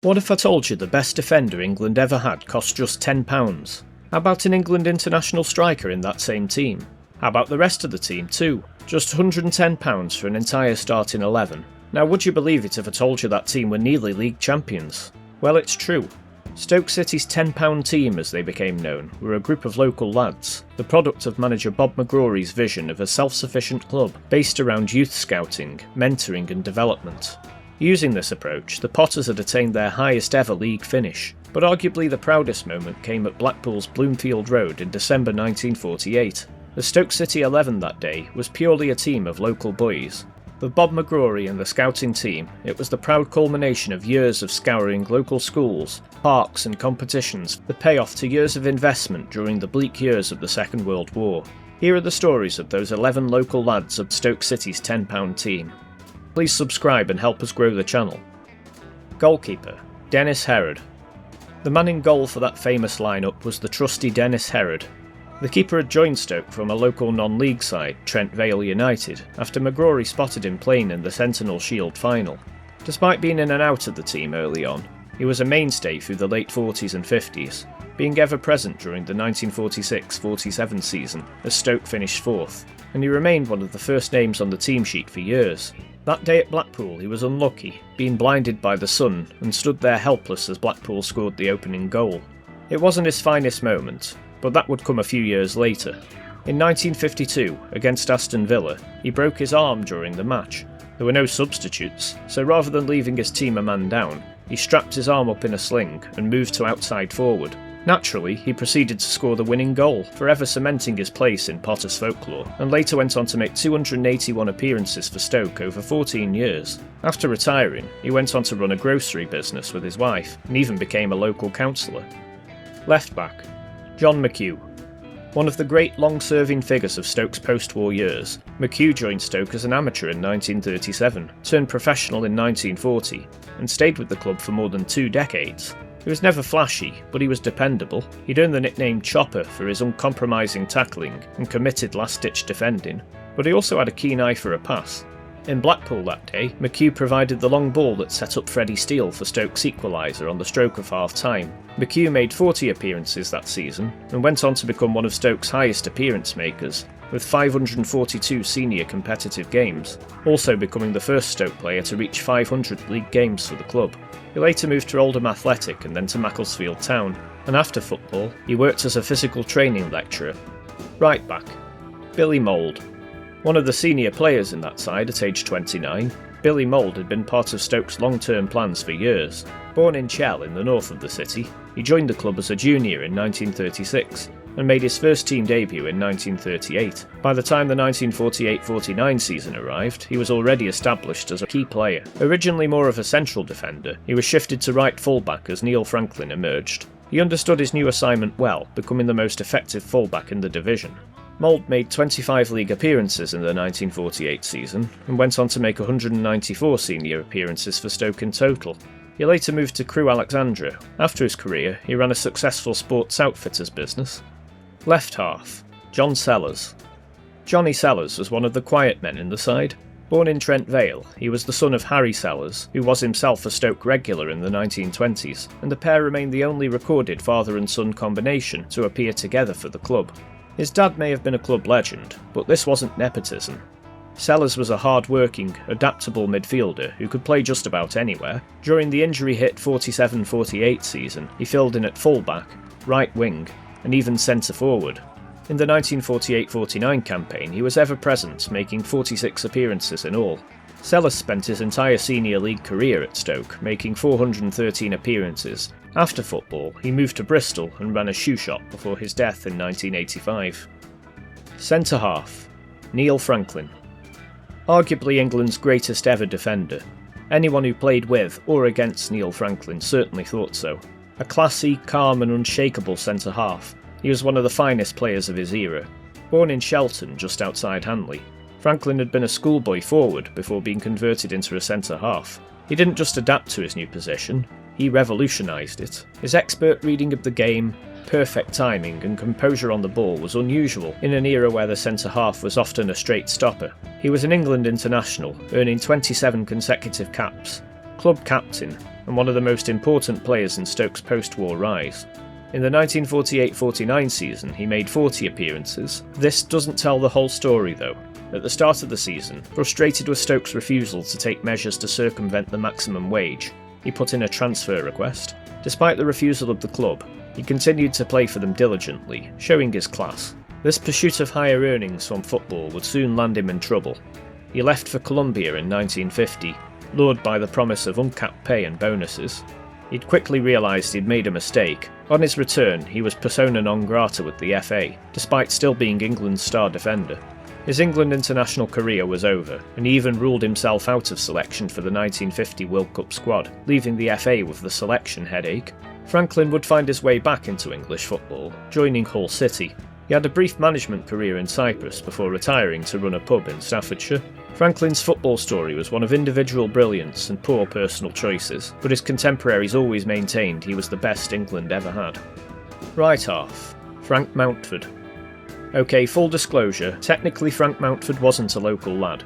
What if I told you the best defender England ever had cost just £10? How about an England international striker in that same team? How about the rest of the team too? Just £110 for an entire starting 11. Now would you believe it if I told you that team were nearly league champions? Well, it's true. Stoke City's £10 team, as they became known, were a group of local lads, the product of manager Bob McGrory's vision of a self-sufficient club based around youth scouting, mentoring and development. Using this approach, the Potters had attained their highest ever league finish, but arguably the proudest moment came at Blackpool's Bloomfield Road in December 1948. The Stoke City 11 that day was purely a team of local boys. For Bob McGrory and the scouting team, it was the proud culmination of years of scouring local schools, parks and competitions, the payoff to years of investment during the bleak years of the Second World War. Here are the stories of those 11 local lads of Stoke City's £10 team. Please subscribe and help us grow the channel. Goalkeeper, Dennis Herod. The man in goal for that famous lineup was the trusty Dennis Herod. The keeper had joined Stoke from a local non-league side, Trent Vale United, after McGrory spotted him playing in the Sentinel Shield final. Despite being in and out of the team early on, he was a mainstay through the late 40s and 50s, being ever present during the 1946-47 season as Stoke finished fourth, and he remained one of the first names on the team sheet for years. That day at Blackpool he was unlucky, being blinded by the sun, and stood there helpless as Blackpool scored the opening goal. It wasn't his finest moment, but that would come a few years later. In 1952, against Aston Villa, he broke his arm during the match. There were no substitutes, so rather than leaving his team a man down, he strapped his arm up in a sling and moved to outside forward. Naturally, he proceeded to score the winning goal, forever cementing his place in Potter's folklore, and later went on to make 281 appearances for Stoke over 14 years. After retiring, he went on to run a grocery business with his wife, and even became a local councillor. Left back, John McCue. One of the great long-serving figures of Stoke's post-war years, McCue joined Stoke as an amateur in 1937, turned professional in 1940, and stayed with the club for more than 2 decades. He was never flashy, but he was dependable. He'd earned the nickname Chopper for his uncompromising tackling and committed last-ditch defending, but he also had a keen eye for a pass. In Blackpool that day, McCue provided the long ball that set up Freddie Steele for Stoke's equaliser on the stroke of half-time. McCue made 40 appearances that season, and went on to become one of Stoke's highest appearance makers, with 542 senior competitive games, also becoming the first Stoke player to reach 500 league games for the club. He later moved to Oldham Athletic and then to Macclesfield Town, and after football, he worked as a physical training lecturer. Right back, Billy Mould. One of the senior players in that side at age 29, Billy Mould had been part of Stoke's long-term plans for years. Born in Chell in the north of the city, he joined the club as a junior in 1936 and made his first team debut in 1938. By the time the 1948-49 season arrived, he was already established as a key player. Originally more of a central defender, he was shifted to right fullback as Neil Franklin emerged. He understood his new assignment well, becoming the most effective fullback in the division. Mould made 25 league appearances in the 1948 season and went on to make 194 senior appearances for Stoke in total. He later moved to Crewe Alexandra. After his career, he ran a successful sports outfitters business. Left half, John Sellars. Johnny Sellars was one of the quiet men in the side. Born in Trent Vale, he was the son of Harry Sellars, who was himself a Stoke regular in the 1920s, and the pair remained the only recorded father and son combination to appear together for the club. His dad may have been a club legend, but this wasn't nepotism. Sellars was a hard-working, adaptable midfielder who could play just about anywhere. During the injury-hit 47-48 season, he filled in at full-back, right wing, and even centre-forward. In the 1948-49 campaign, he was ever present, making 46 appearances in all. Sellars spent his entire senior league career at Stoke, making 413 appearances. After football, he moved to Bristol and ran a shoe shop before his death in 1985. Centre-half, Neil Franklin. Arguably England's greatest ever defender. Anyone who played with or against Neil Franklin certainly thought so. A classy, calm and unshakable centre-half, he was one of the finest players of his era. Born in Shelton, just outside Hanley, Franklin had been a schoolboy forward before being converted into a centre-half. He didn't just adapt to his new position, he revolutionised it. His expert reading of the game, perfect timing and composure on the ball was unusual in an era where the centre-half was often a straight stopper. He was an England international, earning 27 consecutive caps, club captain, and one of the most important players in Stoke's post-war rise. In the 1948-49 season, he made 40 appearances. This doesn't tell the whole story though. At the start of the season, frustrated with Stoke's refusal to take measures to circumvent the maximum wage, he put in a transfer request. Despite the refusal of the club, he continued to play for them diligently, showing his class. This pursuit of higher earnings from football would soon land him in trouble. He left for Colombia in 1950, lured by the promise of uncapped pay and bonuses. He'd quickly realised he'd made a mistake. On his return, he was persona non grata with the FA, despite still being England's star defender. His England international career was over, and he even ruled himself out of selection for the 1950 World Cup squad, leaving the FA with the selection headache. Franklin would find his way back into English football, joining Hull City. He had a brief management career in Cyprus before retiring to run a pub in Staffordshire. Franklin's football story was one of individual brilliance and poor personal choices, but his contemporaries always maintained he was the best England ever had. Right half, Frank Mountford. OK, full disclosure, technically Frank Mountford wasn't a local lad,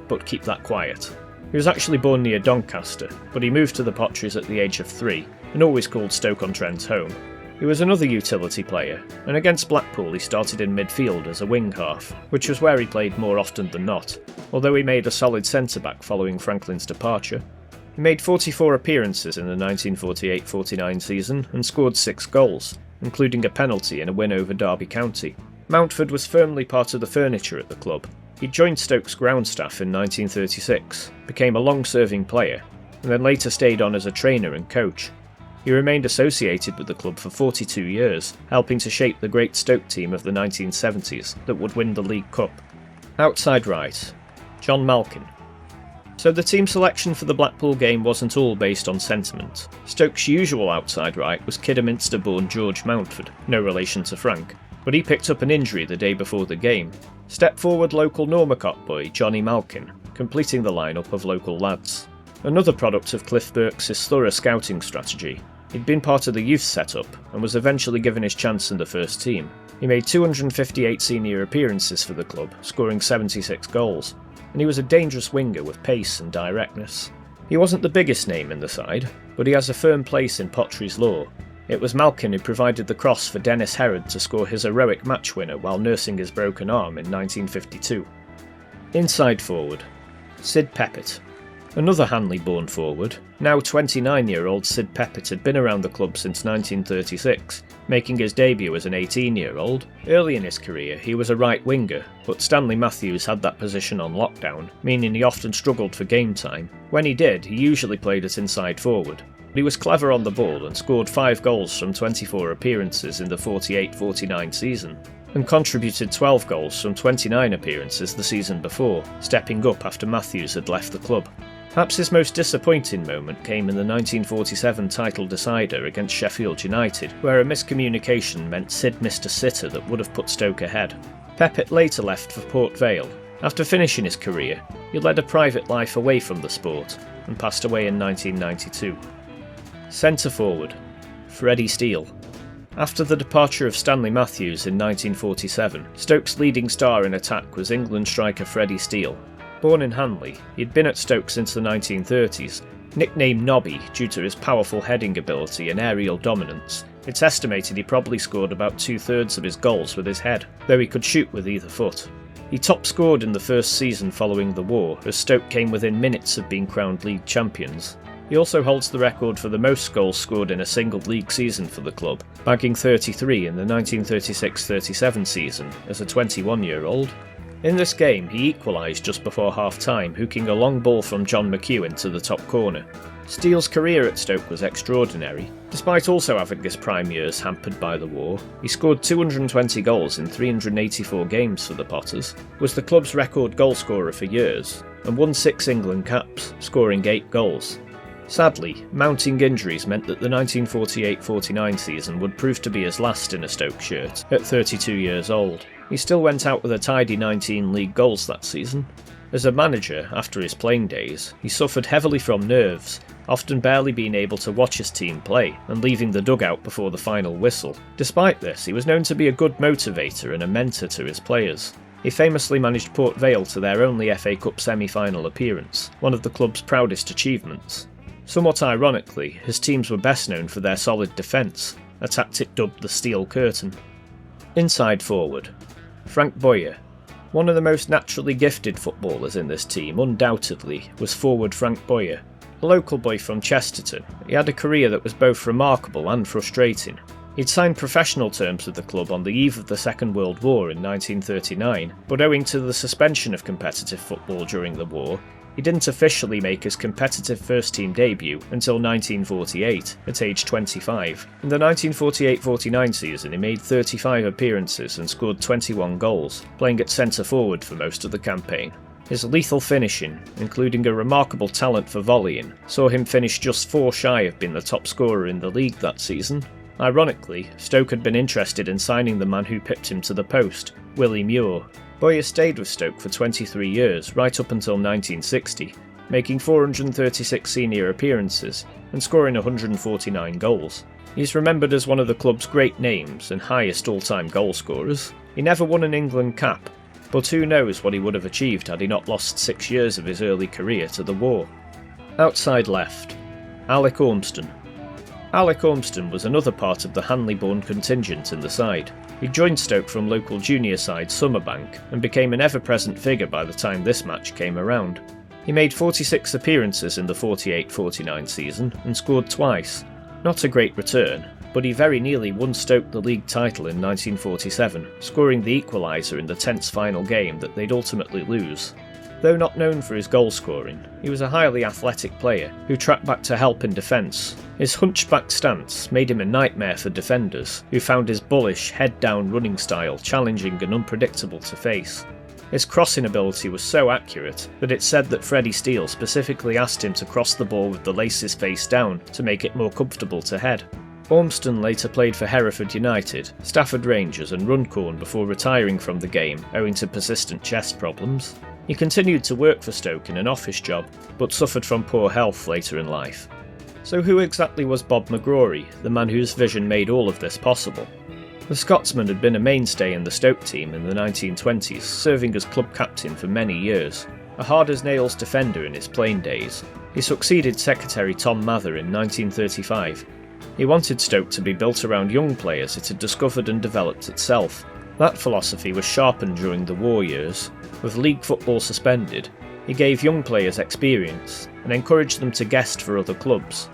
but keep that quiet. He was actually born near Doncaster, but he moved to the Potteries at the age of 3, and always called Stoke-on-Trent home. He was another utility player, and against Blackpool he started in midfield as a wing half, which was where he played more often than not, although he made a solid centre-back following Franklin's departure. He made 44 appearances in the 1948-49 season and scored 6 goals, including a penalty in a win over Derby County. Mountford was firmly part of the furniture at the club. He joined Stoke's ground staff in 1936, became a long-serving player, and then later stayed on as a trainer and coach. He remained associated with the club for 42 years, helping to shape the great Stoke team of the 1970s that would win the League Cup. Outside right, John Malkin. So the team selection for the Blackpool game wasn't all based on sentiment. Stoke's usual outside right was Kidderminster-born George Mountford, no relation to Frank, but he picked up an injury the day before the game. Step forward local Normacock boy Johnny Malkin, completing the lineup of local lads. Another product of Cliff Burks' thorough scouting strategy. He'd been part of the youth setup and was eventually given his chance in the first team. He made 258 senior appearances for the club, scoring 76 goals, and he was a dangerous winger with pace and directness. He wasn't the biggest name in the side, but he has a firm place in Potteries lore. It was Malkin who provided the cross for Dennis Herod to score his heroic match winner while nursing his broken arm in 1952. Inside forward, Sid Peppitt. Another Hanley-born forward, now 29-year-old Sid Peppitt had been around the club since 1936, making his debut as an 18-year-old. Early in his career, he was a right winger, but Stanley Matthews had that position on lockdown, meaning he often struggled for game time. When he did, he usually played at inside forward. He was clever on the ball and scored 5 goals from 24 appearances in the 48-49 season, and contributed 12 goals from 29 appearances the season before, stepping up after Matthews had left the club. Perhaps his most disappointing moment came in the 1947 title decider against Sheffield United, where a miscommunication meant Sid missed a sitter that would have put Stoke ahead. Peppitt later left for Port Vale. After finishing his career, he led a private life away from the sport, and passed away in 1992. Centre forward, Freddie Steele. After the departure of Stanley Matthews in 1947, Stoke's leading star in attack was England striker Freddie Steele. Born in Hanley, he'd been at Stoke since the 1930s. Nicknamed Nobby due to his powerful heading ability and aerial dominance, it's estimated he probably scored about 2/3 of his goals with his head, though he could shoot with either foot. He top scored in the first season following the war, as Stoke came within minutes of being crowned league champions. He also holds the record for the most goals scored in a single league season for the club, bagging 33 in the 1936-37 season as a 21-year-old. In this game, he equalised just before half-time, hooking a long ball from John McCue into the top corner. Steele's career at Stoke was extraordinary. Despite also having his prime years hampered by the war, he scored 220 goals in 384 games for the Potters, was the club's record goalscorer for years, and won 6 England caps, scoring 8 goals. Sadly, mounting injuries meant that the 1948-49 season would prove to be his last in a Stoke shirt, at 32 years old. He still went out with a tidy 19 league goals that season. As a manager, after his playing days, he suffered heavily from nerves, often barely being able to watch his team play, and leaving the dugout before the final whistle. Despite this, he was known to be a good motivator and a mentor to his players. He famously managed Port Vale to their only FA Cup semi-final appearance, one of the club's proudest achievements. Somewhat ironically, his teams were best known for their solid defence, a tactic dubbed the Steele curtain. Inside forward, Frank Bowyer. One of the most naturally gifted footballers in this team, undoubtedly, was forward Frank Bowyer. A local boy from Chesterton, he had a career that was both remarkable and frustrating. He'd signed professional terms with the club on the eve of the Second World War in 1939, but owing to the suspension of competitive football during the war, he didn't officially make his competitive first-team debut until 1948, at age 25. In the 1948-49 season he made 35 appearances and scored 21 goals, playing at centre-forward for most of the campaign. His lethal finishing, including a remarkable talent for volleying, saw him finish just 4 shy of being the top scorer in the league that season. Ironically, Stoke had been interested in signing the man who pipped him to the post, Willie Muir. Bowyer stayed with Stoke for 23 years, right up until 1960, making 436 senior appearances and scoring 149 goals. He's remembered as one of the club's great names and highest all-time goal scorers. He never won an England cap, but who knows what he would have achieved had he not lost 6 years of his early career to the war. Outside left, Alec Ormston. Alec Ormston was another part of the Hanley-born contingent in the side. He joined Stoke from local junior side Summerbank and became an ever-present figure by the time this match came around. He made 46 appearances in the 48-49 season and scored twice. Not a great return, but he very nearly won Stoke the league title in 1947, scoring the equaliser in the tense final game that they'd ultimately lose. Though not known for his goal scoring, he was a highly athletic player who tracked back to help in defence. His hunchback stance made him a nightmare for defenders, who found his bullish, head-down running style challenging and unpredictable to face. His crossing ability was so accurate that it's said that Freddie Steele specifically asked him to cross the ball with the laces face down to make it more comfortable to head. Ormston later played for Hereford United, Stafford Rangers and Runcorn before retiring from the game owing to persistent chest problems. He continued to work for Stoke in an office job, but suffered from poor health later in life. So who exactly was Bob McGrory, the man whose vision made all of this possible? The Scotsman had been a mainstay in the Stoke team in the 1920s, serving as club captain for many years. A hard-as-nails defender in his playing days, he succeeded Secretary Tom Mather in 1935. He wanted Stoke to be built around young players it had discovered and developed itself. That philosophy was sharpened during the war years. With league football suspended, he gave young players experience and encouraged them to guest for other clubs.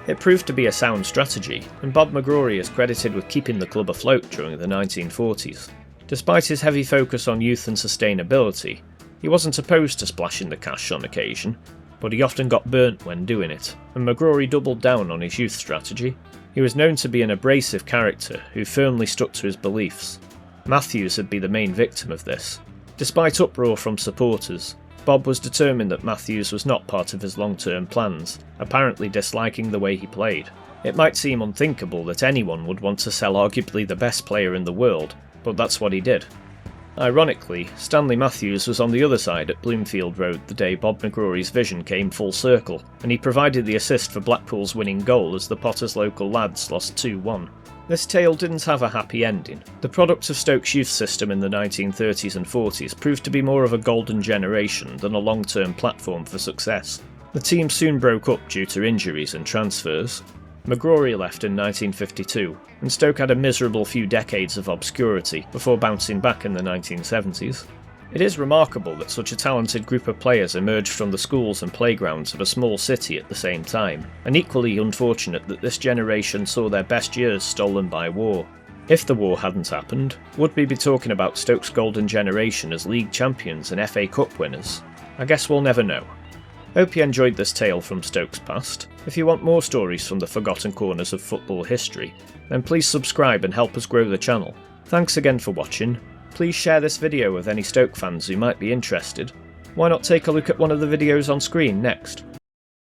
It proved to be a sound strategy, and Bob McGrory is credited with keeping the club afloat during the 1940s. Despite his heavy focus on youth and sustainability, he wasn't opposed to splashing the cash on occasion, but he often got burnt when doing it, and McGrory doubled down on his youth strategy. He was known to be an abrasive character who firmly stuck to his beliefs. Matthews had been the main victim of this. Despite uproar from supporters, Bob was determined that Matthews was not part of his long-term plans, apparently disliking the way he played. It might seem unthinkable that anyone would want to sell arguably the best player in the world, but that's what he did. Ironically, Stanley Matthews was on the other side at Bloomfield Road the day Bob McGrory's vision came full circle, and he provided the assist for Blackpool's winning goal as the Potters' local lads lost 2-1. This tale didn't have a happy ending. The product of Stoke's youth system in the 1930s and 40s proved to be more of a golden generation than a long-term platform for success. The team soon broke up due to injuries and transfers. McGrory left in 1952, and Stoke had a miserable few decades of obscurity before bouncing back in the 1970s. It is remarkable that such a talented group of players emerged from the schools and playgrounds of a small city at the same time, and equally unfortunate that this generation saw their best years stolen by war. If the war hadn't happened, would we be talking about Stoke's golden generation as league champions and FA Cup winners? I guess we'll never know. Hope you enjoyed this tale from Stoke's past. If you want more stories from the forgotten corners of football history, then please subscribe and help us grow the channel. Thanks again for watching. Please share this video with any Stoke fans who might be interested. Why not take a look at one of the videos on screen next?